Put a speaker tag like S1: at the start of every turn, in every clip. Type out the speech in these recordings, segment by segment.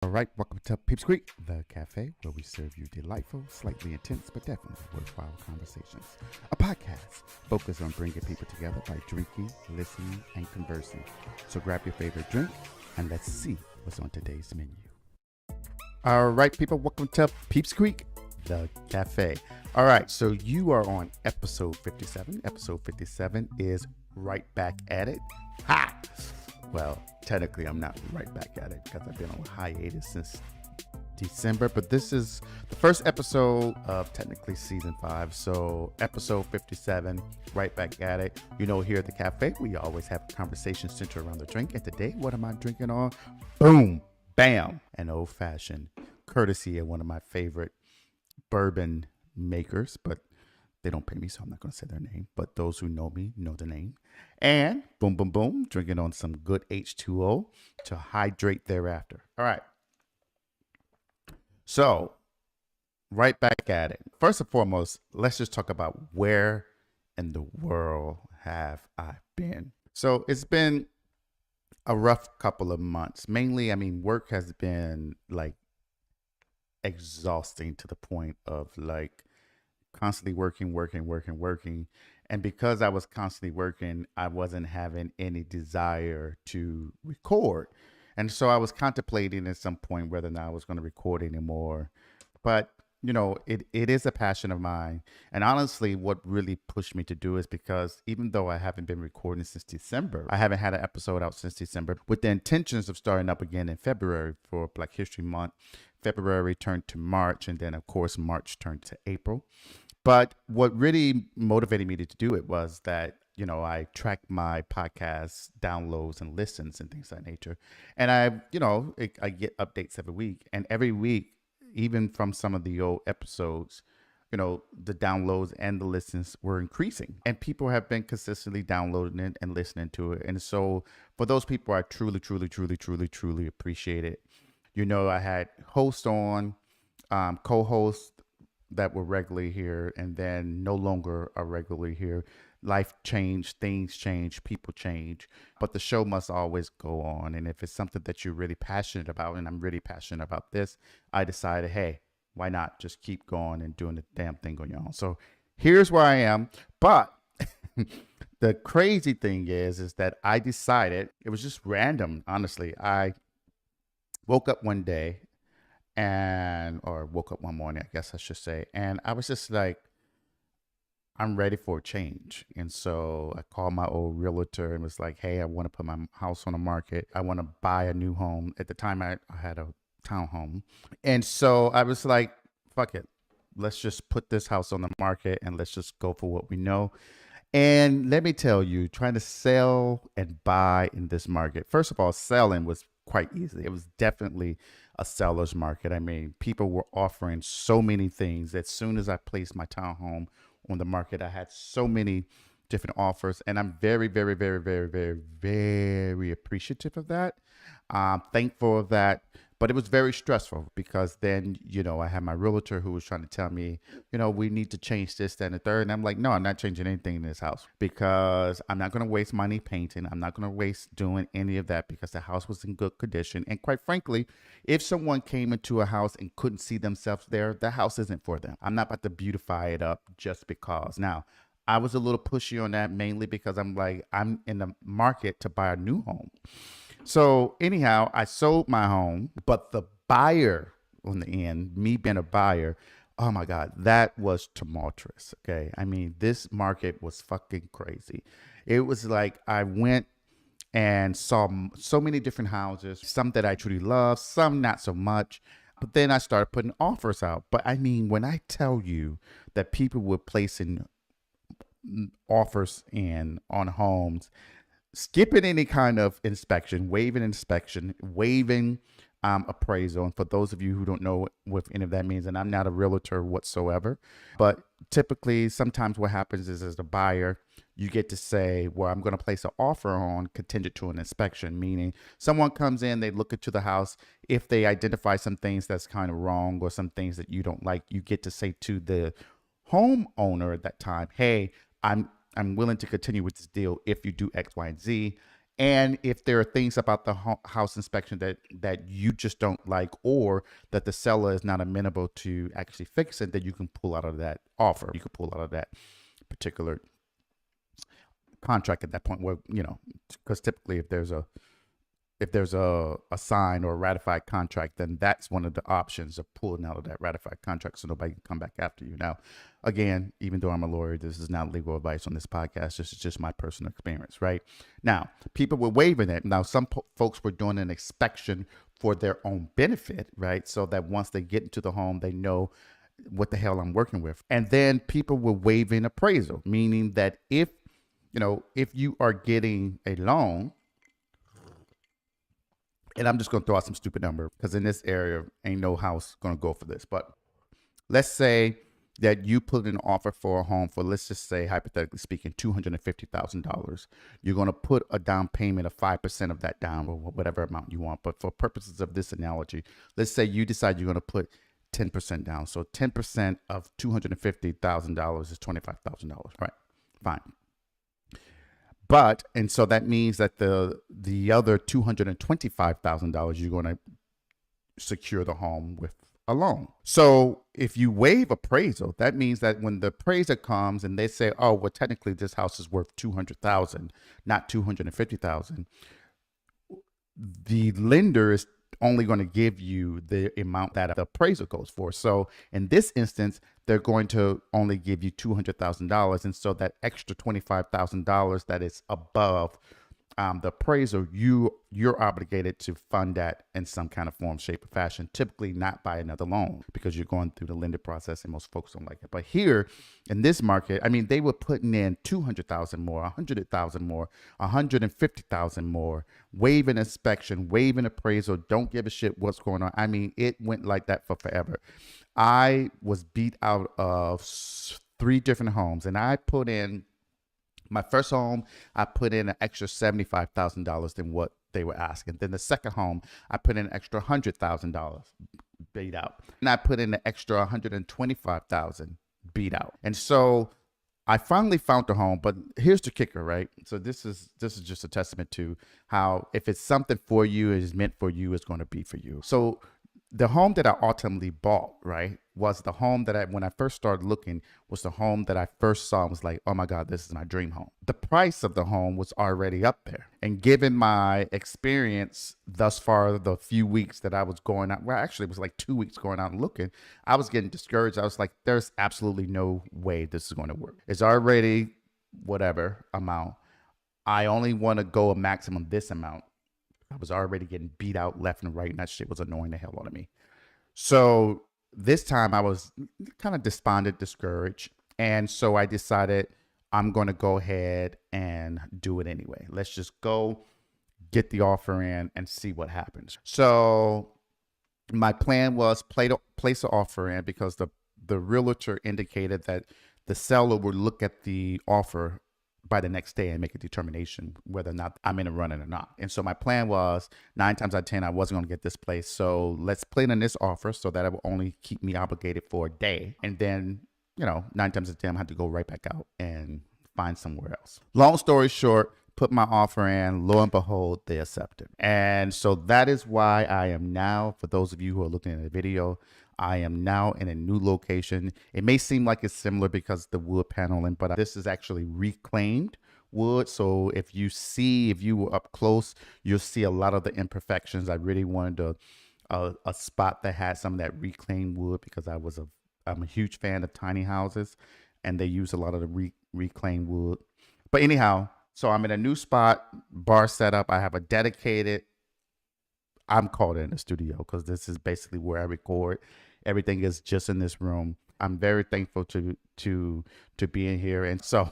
S1: All right, welcome to Peeps Creek, the cafe where we serve you delightful, slightly intense, but definitely worthwhile conversations. A podcast focused on bringing people together by drinking, listening, and conversing. So grab your favorite drink and let's see what's on today's menu. All right, people, welcome to Peeps Creek, the cafe. All right, so you are on episode 57. Episode 57 is Right Back at It. Ha! Well, technically, I'm not right back at it because I've been on hiatus since December, but this is the first episode of technically season 5. So, episode 57, right back at it. You know, here at the cafe, we always have a conversation centered around the drink. And today, what am I drinking on? Boom, bam, an old fashioned, courtesy of one of my favorite bourbon makers, but they don't pay me, so I'm not going to say their name. But those who know me know the name. And boom, boom, boom, drinking on some good H2O to hydrate thereafter. All right. So, right back at it. First and foremost, let's just talk about where in the world have I been. So, it's been a rough couple of months. Mainly, work has been like exhausting to the point of like constantly working. And because I was constantly working, I wasn't having any desire to record. And so I was contemplating at some point whether or not I was going to record anymore. But, it is a passion of mine. And honestly, what really pushed me to do is because even though I haven't been recording since December, I haven't had an episode out since December with the intentions of starting up again in February for Black History Month. February turned to March, and then, of course, March turned to April. But what really motivated me to do it was that, I track my podcast downloads and listens and things of that nature. And I get updates every week. And every week, even from some of the old episodes, the downloads and the listens were increasing. And people have been consistently downloading it and listening to it. And so for those people, I truly appreciate it. I had hosts on, co-hosts that were regularly here and then no longer are regularly here. Life changed, things change, people change, but the show must always go on. And if it's something that you're really passionate about, and I'm really passionate about this, I decided, hey, why not just keep going and doing the damn thing on your own? So here's where I am. But the crazy thing is that I decided, it was just random, honestly. I woke up one day or woke up one morning, I guess I should say. And I was just like, I'm ready for a change. And so I called my old realtor and was like, hey, I want to put my house on the market. I want to buy a new home. At the time, I had a townhome. And so I was like, fuck it. Let's just put this house on the market and let's just go for what we know. And let me tell you, trying to sell and buy in this market, first of all, selling was quite easy. It was definitely a seller's market. People were offering so many things. As soon as I placed my townhome on the market, I had so many different offers, and I'm very, very, very, very, very, very appreciative of that. Thankful of that. But it was very stressful because then, I had my realtor who was trying to tell me, we need to change this, that, and the third. And I'm like, no, I'm not changing anything in this house because I'm not going to waste money painting. I'm not going to waste doing any of that because the house was in good condition. And quite frankly, if someone came into a house and couldn't see themselves there, the house isn't for them. I'm not about to beautify it up just because. Now, I was a little pushy on that mainly because I'm like, I'm in the market to buy a new home. So anyhow, I sold my home, but the buyer on the end, me being a buyer, oh my God, that was tumultuous. Okay. This market was fucking crazy. It was like I went and saw so many different houses, some that I truly love, some not so much. But then I started putting offers out. But when I tell you that people were placing offers in on homes, skipping any kind of inspection, waiving appraisal. And for those of you who don't know what any of that means, and I'm not a realtor whatsoever, but typically sometimes what happens is as a buyer, you get to say, well, I'm going to place an offer on contingent to an inspection, meaning someone comes in, they look into the house. If they identify some things that's kind of wrong or some things that you don't like, you get to say to the homeowner at that time, hey, I'm willing to continue with this deal if you do X, Y, and Z. And if there are things about the house inspection that you just don't like, or that the seller is not amenable to actually fixing, then you can pull out of that offer. You can pull out of that particular contract at that point, where, because typically if there's a signed or ratified contract, then that's one of the options of pulling out of that ratified contract so nobody can come back after you. Now, again, even though I'm a lawyer, this is not legal advice on this podcast. This is just my personal experience, right? Now, people were waiving it. Now, some folks were doing an inspection for their own benefit, right? So that once they get into the home, they know what the hell I'm working with. And then people were waiving appraisal, meaning that if you are getting a loan, and I'm just going to throw out some stupid number because in this area, ain't no house going to go for this. But let's say that you put in an offer for a home for, let's just say, hypothetically speaking, $250,000. You're going to put a down payment of 5% of that down, or whatever amount you want. But for purposes of this analogy, let's say you decide you're going to put 10% down. So 10% of $250,000 is $25,000. Right? Fine. And so that means that the other $225,000 you're going to secure the home with a loan. So if you waive appraisal, that means that when the appraiser comes and they say, "Oh, well, technically this house is worth $200,000, not $250,000," the lender is only going to give you the amount that the appraisal goes for. So in this instance, they're going to only give you $200,000. And so that extra $25,000 that is above the appraisal, you're obligated to fund that in some kind of form, shape, or fashion, typically not by another loan, because you're going through the lender process and most folks don't like it. But here in this market, I mean, they were putting in 200,000 more, 100,000 more, 150,000 more, waiving inspection, waiving appraisal, don't give a shit what's going on. I mean, it went like that for forever. I was beat out of 3 different homes, and I put in my first home, I put in an extra $75,000 than what they were asking. Then the second home, I put in an extra $100,000 beat out. And I put in an extra $125,000 beat out. And so I finally found the home, but here's the kicker, right? So this is just a testament to how if it's something for you, it is meant for you, it's going to be for you. So the home that I ultimately bought, right, was the home that when I first started looking, was the home that I first saw and was like, oh my God, this is my dream home. The price of the home was already up there. And given my experience thus far, the few weeks that I was going out, well, actually it was like 2 weeks going out and looking, I was getting discouraged. I was like, there's absolutely no way this is going to work. It's already whatever amount. I only want to go a maximum this amount. I was already getting beat out left and right, and that shit was annoying the hell out of me. So this time I was kind of despondent, discouraged. And so I decided I'm going to go ahead and do it anyway. Let's just go get the offer in and see what happens. So my plan was place an offer in because the realtor indicated that the seller would look at the offer by the next day and make a determination whether or not I'm in a running or not. And so my plan was 9 times out of 10, I wasn't going to get this place. So let's plan on this offer so that it will only keep me obligated for a day. And then, 9 times out of 10, I had to go right back out and find somewhere else. Long story short, put my offer in, lo and behold, they accepted. And so that is why I am now, for those of you who are looking at the video, I am now in a new location. It may seem like it's similar because the wood paneling, but this is actually reclaimed wood. So if you were up close, you'll see a lot of the imperfections. I really wanted a spot that had some of that reclaimed wood because I'm a huge fan of tiny houses and they use a lot of the reclaimed wood. But anyhow, so I'm in a new spot, bar setup. I have a dedicated, I'm called in the studio because this is basically where I record. Everything is just in this room. I'm very thankful to be in here. And so,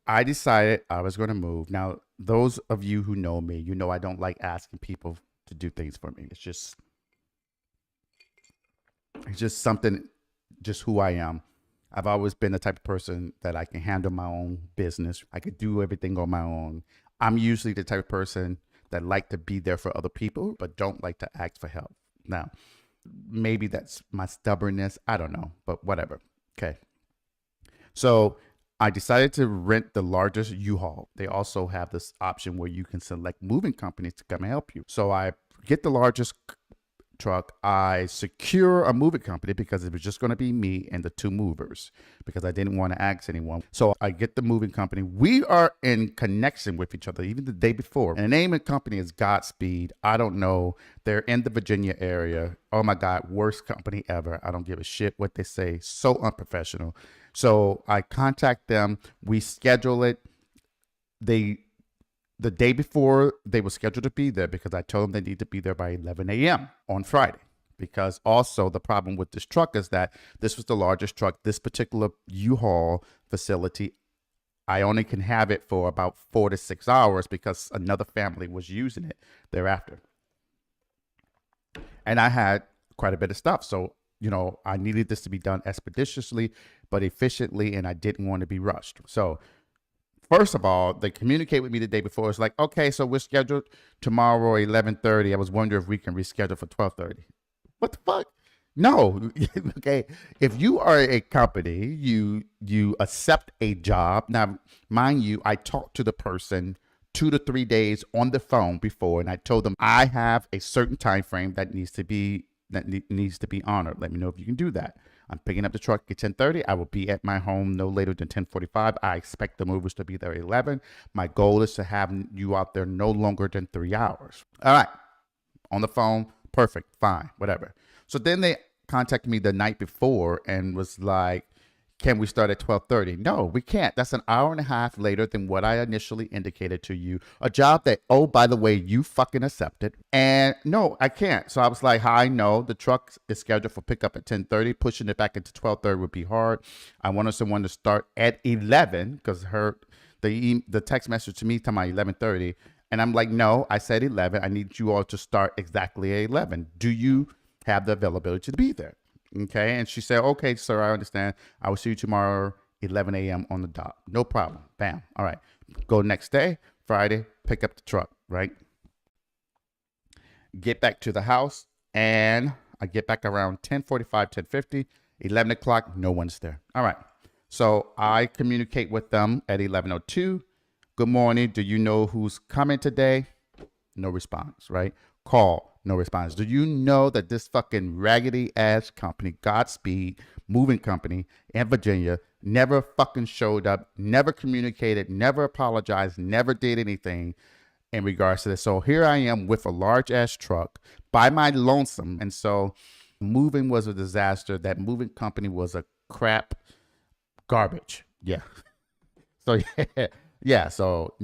S1: I decided I was going to move. Now, those of you who know me, I don't like asking people to do things for me. It's just something, just who I am. I've always been the type of person that I can handle my own business. I could do everything on my own. I'm usually the type of person that like to be there for other people, but don't like to ask for help. Now, maybe that's my stubbornness. I don't know, but whatever. Okay. So I decided to rent the largest U-Haul. They also have this option where you can select moving companies to come and help you. So I get the largest truck. I secure a moving company because it was just going to be me and the two movers because I didn't want to ask anyone. So I get the moving company. We are in connection with each other even the day before. And the name of the company is Godspeed. I don't know. They're in the Virginia area. Oh my God, worst company ever. I don't give a shit what they say. So unprofessional. So I contact them. We schedule it. The day before they were scheduled to be there because I told them they need to be there by 11 a.m. on Friday. Because also the problem with this truck is that this was the largest truck. This particular U-Haul facility, I only can have it for about 4 to 6 hours because another family was using it thereafter. And I had quite a bit of stuff. So, I needed this to be done expeditiously, but efficiently, and I didn't want to be rushed. So first of all, they communicate with me the day before. It's like, okay, so we're scheduled tomorrow at 11:30. I was wondering if we can reschedule for 12:30. What the fuck? No. Okay. If you are a company, you accept a job. Now, mind you, I talked to the person 2 to 3 days on the phone before, and I told them I have a certain time frame that needs to be honored. Let me know if you can do that. I'm picking up the truck at 10:30. I will be at my home no later than 10:45. I expect the movers to be there at 11. My goal is to have you out there no longer than 3 hours. All right. On the phone. Perfect. Fine. Whatever. So then they contacted me the night before and was like, can we start at 12:30? No, we can't. That's an hour and a half later than what I initially indicated to you. A job that, oh, by the way, you fucking accepted. And no, I can't. So I was like, hi, no, the truck is scheduled for pickup at 10:30. Pushing it back into 12:30 would be hard. I wanted someone to start at 11 because the text message to me talking about 11:30. And I'm like, no, I said 11. I need you all to start exactly at 11. Do you have the availability to be there? Okay. And she said, okay, sir, I understand. I will see you tomorrow, 11 a.m. on the dot. No problem. Bam. All right. Go next day, Friday, pick up the truck, right? Get back to the house. And I get back around 10:45, 10:50, 11 o'clock. No one's there. All right. So I communicate with them at 11:02. Good morning. Do you know who's coming today? No response, right? Call. No response. Do you know that this fucking raggedy ass company, Godspeed Moving Company in Virginia, never fucking showed up, never communicated, never apologized, never did anything in regards to this? So here I am with a large ass truck by my lonesome. And so moving was a disaster. That moving company was a crap garbage. Yeah. So yeah. Yeah. So,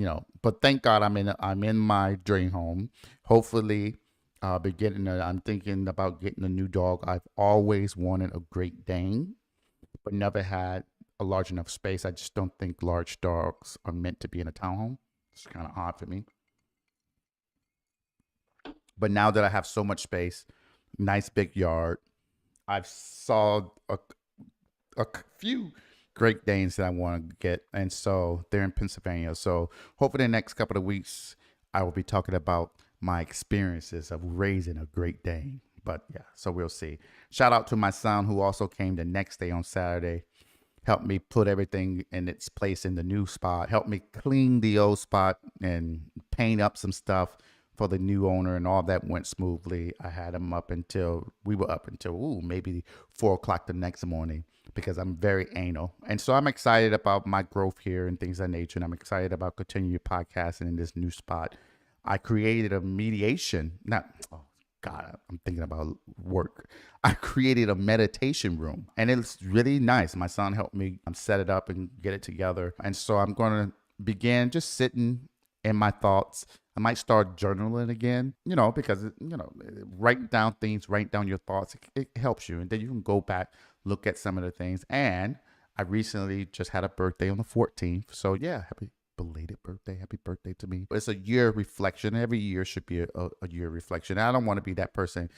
S1: but thank God I'm in my dream home. Hopefully, I'm thinking about getting a new dog. I've always wanted a Great Dane, but never had a large enough space. I just don't think large dogs are meant to be in a townhome. It's kind of odd for me. But now that I have so much space, nice big yard, I've saw a few Great Danes that I want to get. And so they're in Pennsylvania. So hopefully the next couple of weeks, I will be talking about my experiences of raising a Great Dane. But yeah, so we'll see. Shout out to my son who also came the next day on Saturday. Helped me put everything in its place in the new spot. Helped me clean the old spot and paint up some stuff for the new owner, and all that went smoothly. I had him we were up until maybe 4 o'clock the next morning because I'm very anal. And so I'm excited about my growth here and things of that nature. And I'm excited about continuing podcasting in this new spot. I created a mediation. Oh God, I'm thinking about work. I created a meditation room and it's really nice. My son helped me set it up and get it together. And so I'm going to begin just sitting in my thoughts. I might start journaling again, because, write down things, write down your thoughts. It helps you. And then you can go back, look at some of the things. And I recently just had a birthday on the 14th. So yeah, happy belated birthday. Happy birthday to me. It's a year reflection. Every year should be a year reflection. I don't want to be that person.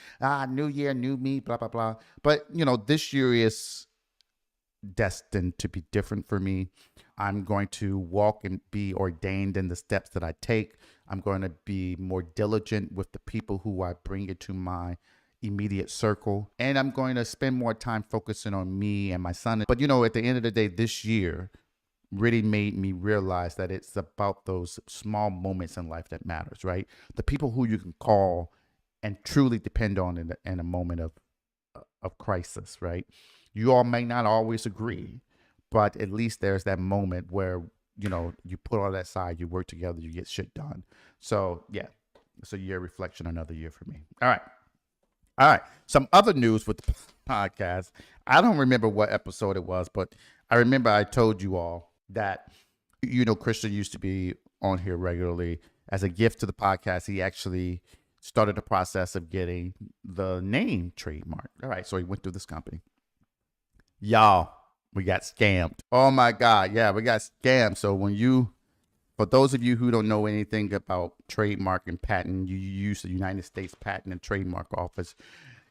S1: New year, new me, blah, blah, blah. But, this year is destined to be different for me. I'm going to walk and be ordained in the steps that I take. I'm going to be more diligent with the people who I bring into my immediate circle. And I'm going to spend more time focusing on me and my son. But, at the end of the day, this year, really made me realize that it's about those small moments in life that matters, right? The people who you can call and truly depend on in a moment of crisis, right? You all may not always agree, but at least there's that moment where, you put all that aside, you work together, you get shit done. So yeah, it's a year reflection, another year for me. All right. All right. Some other news with the podcast. I don't remember what episode it was, but I remember I told you all that, Christian used to be on here regularly. As a gift to the podcast, he actually started the process of getting the name trademark. All right. So he went through this company. Y'all, we got scammed. Oh my God. Yeah, we got scammed. So for those of you who don't know anything about trademark and patent, you use the United States Patent and Trademark Office.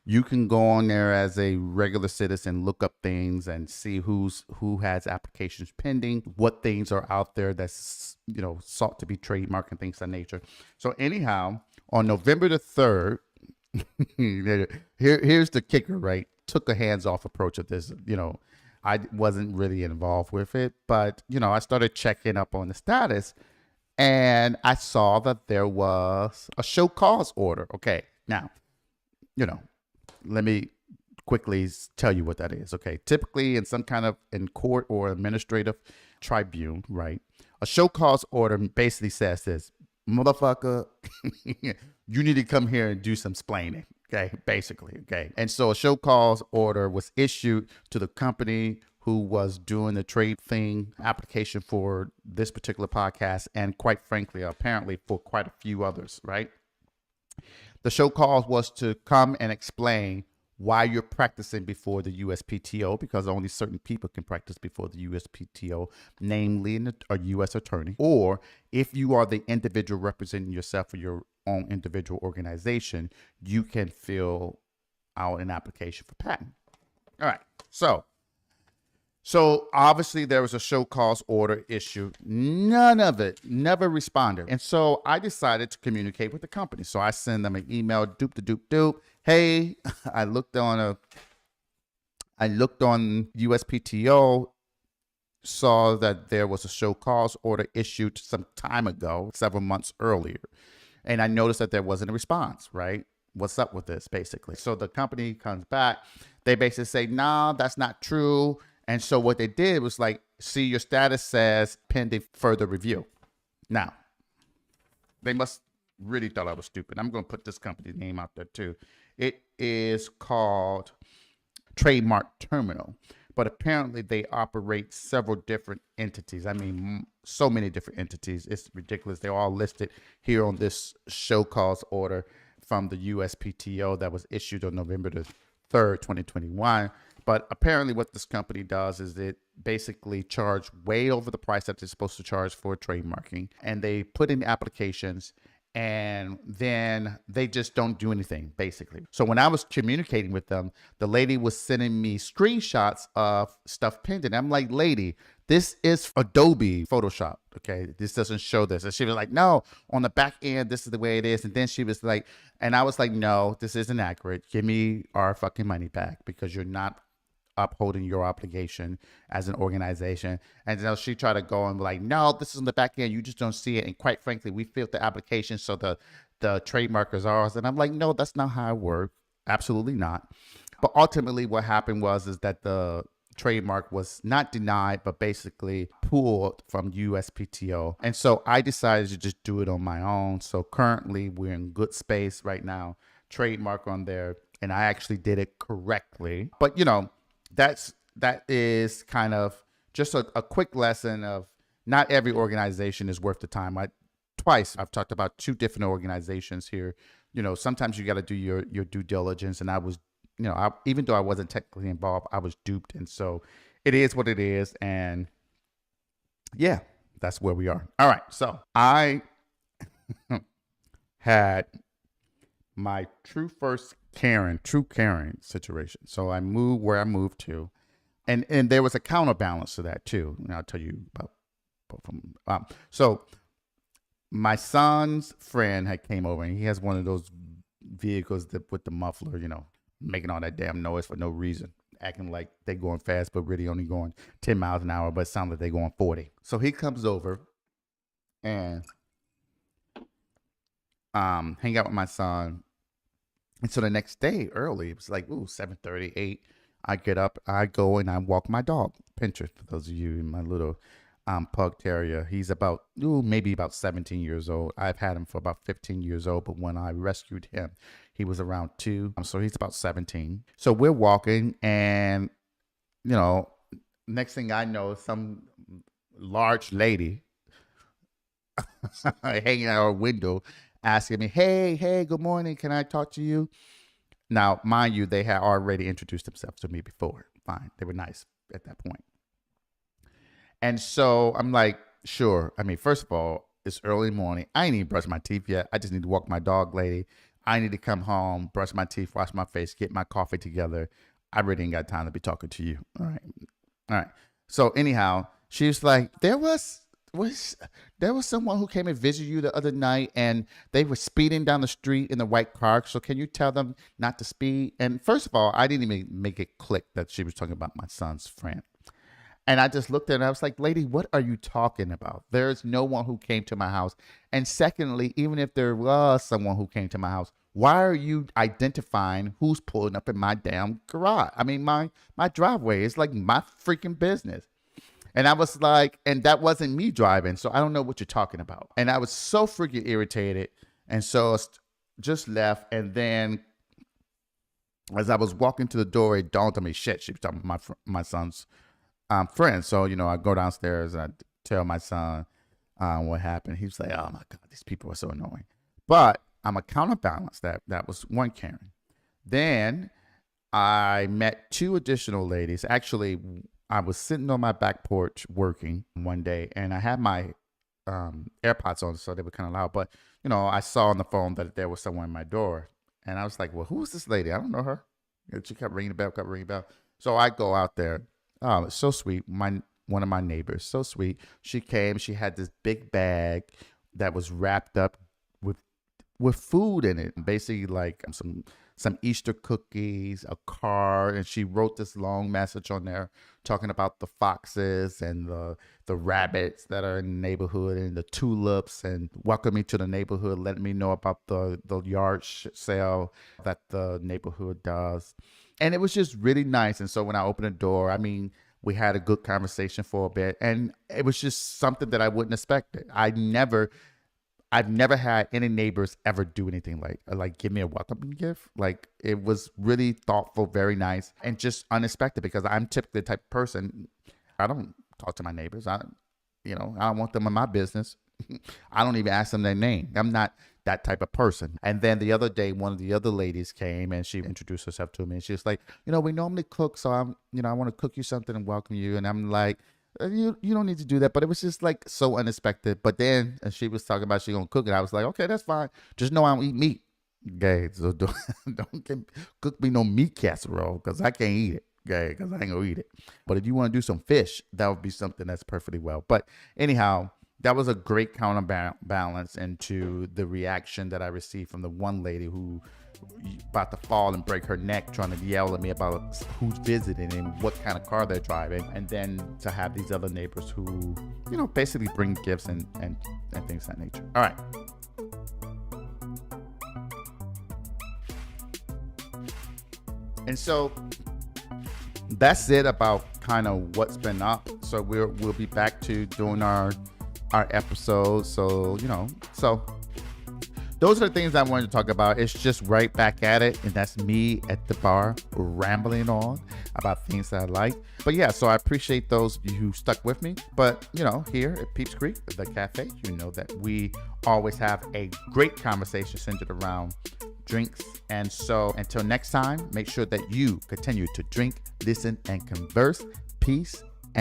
S1: You can go on there as a regular citizen, look up things and see who has applications pending, what things are out there that's, sought to be trademarked and things of that nature. So anyhow, on November the 3rd, here's the kicker, right? Took a hands-off approach of this. I wasn't really involved with it, but, I started checking up on the status and I saw that there was a show cause order. Okay. Now, let me quickly tell you what that is. Okay. Typically in some kind of in court or administrative tribune, right? A show cause order basically says this, motherfucker, you need to come here and do some splaining. Okay, basically. Okay. And so a show cause order was issued to the company who was doing the trade thing application for this particular podcast. And quite frankly, apparently for quite a few others, right? The show cause was to come and explain why you're practicing before the USPTO, because only certain people can practice before the USPTO, namely a U.S. attorney, or if you are the individual representing yourself or your own individual organization, you can fill out an application for patent. All right. So obviously there was a show cause order issued. None of it, never responded. And so I decided to communicate with the company. So I send them an email, doop. Hey, I looked on USPTO, saw that there was a show cause order issued some time ago, several months earlier. And I noticed that there wasn't a response, right? What's up with this, basically? So the company comes back. They basically say, nah, that's not true. And so what they did was like, see, your status says pending further review. Now, they must really thought I was stupid. I'm going to put this company's name out there too. It is called Trademark Terminal, but apparently they operate several different entities. I mean, so many different entities. It's ridiculous. They're all listed here on this show cause order from the USPTO that was issued on November the 3rd, 2021. But apparently what this company does is it basically charge way over the price that they're supposed to charge for trademarking. And they put in applications and then they just don't do anything, basically. So when I was communicating with them, the lady was sending me screenshots of stuff pending. I'm like, lady, this is Adobe Photoshop. Okay, this doesn't show this. And she was like, no, on the back end, this is the way it is. And then she was like, and I was like, no, this isn't accurate. Give me our fucking money back because you're not upholding your obligation as an organization. And then she tried to go and be like, no, this is on the back end. You just don't see it. And quite frankly, we filled the application, so the trademark is ours. And I'm like, no, that's not how it works. Absolutely not. But ultimately what happened is that the trademark was not denied, but basically pulled from USPTO. And so I decided to just do it on my own. So currently we're in good space right now, trademark on there. And I actually did it correctly. But that is kind of just a quick lesson of not every organization is worth the time. I've talked about two different organizations here. Sometimes you got to do your due diligence. And I was, even though I wasn't technically involved, I was duped. And so it is what it is. And yeah, that's where we are. All right. So I had my true Karen situation. So I moved where I moved to, and there was a counterbalance to that too. And I'll tell you about both of them. So my son's friend had came over, and he has one of those vehicles with the muffler, making all that damn noise for no reason. acting like they going fast, but really only going 10 miles an hour, but it sounds like they going 40. So he comes over and hang out with my son. And so the next day early, it was like, 7:30, 8. I get up, I go and I walk my dog, Pincher, for those of you in my little pug terrier. He's about, maybe about 17 years old. I've had him for about 15 years old, but when I rescued him, he was around 2. So he's about 17. So we're walking and, next thing I know, some large lady hanging out our window asking me, hey, good morning. Can I talk to you? Now, mind you, they had already introduced themselves to me before. Fine. They were nice at that point. And so I'm like, sure. I mean, first of all, it's early morning. I ain't even brushed my teeth yet. I just need to walk my dog lady. I need to come home, brush my teeth, wash my face, get my coffee together. I really ain't got time to be talking to you. All right. So anyhow, she was like, there was someone who came and visited you the other night and they were speeding down the street in the white car. So can you tell them not to speed? And first of all, I didn't even make it click that she was talking about my son's friend. And I just looked at her and I was like, lady, what are you talking about? There's no one who came to my house. And secondly, even if there was someone who came to my house, why are you identifying who's pulling up in my damn garage? I mean, my driveway is like my freaking business. And I was like, and that wasn't me driving, so I don't know what you're talking about. And I was so freaking irritated. And so I just left. And then as I was walking to the door, it dawned on me, shit, she was talking about my son's friend. So, I go downstairs and I tell my son what happened. He was like, oh my God, these people are so annoying. But I'm a counterbalance. That was one Karen. Then I met 2 additional ladies. Actually, I was sitting on my back porch working one day, and I had my AirPods on, so they were kind of loud. But, I saw on the phone that there was someone at my door, and I was like, well, who is this lady? I don't know her. And she kept ringing the bell, So I go out there. Oh, it's so sweet. One of my neighbors, so sweet. She came. She had this big bag that was wrapped up with food in it, basically like some Easter cookies, a card, and she wrote this long message on there talking about the foxes and the rabbits that are in the neighborhood and the tulips, and welcome me to the neighborhood, letting me know about the yard sale that the neighborhood does. And it was just really nice. And so when I opened the door, I mean, we had a good conversation for a bit, and it was just something that I wouldn't expect. I've never had any neighbors ever do anything like give me a welcoming gift. Like, it was really thoughtful, very nice, and just unexpected, because I'm typically the type of person, I don't talk to my neighbors. I don't want them in my business. I don't even ask them their name. I'm not that type of person. And then the other day, one of the other ladies came and she introduced herself to me, and she was like, we normally cook, so I want to cook you something and welcome you. And I'm like, you don't need to do that. But it was just like so unexpected. But then she was talking about she gonna cook it. I was like, okay, that's fine. Just know I don't eat meat. Okay, so don't cook me no meat casserole, because I can't eat it. Okay, because I ain't gonna eat it. But if you want to do some fish, that would be something that's perfectly well. But anyhow, that was a great counterbalance into the reaction that I received from the one lady who about to fall and break her neck trying to yell at me about who's visiting and what kind of car they're driving, and then to have these other neighbors who basically bring gifts and things of that nature. All right, and so that's it about kind of what's been up. So we'll be back to doing our episodes. So those are the things I wanted to talk about. It's just right back at it. And that's me at the bar rambling on about things that I like. But yeah, so I appreciate those who stuck with me. But, here at Peeps Creek, the cafe, that we always have a great conversation centered around drinks. And so until next time, make sure that you continue to drink, listen, and converse. Peace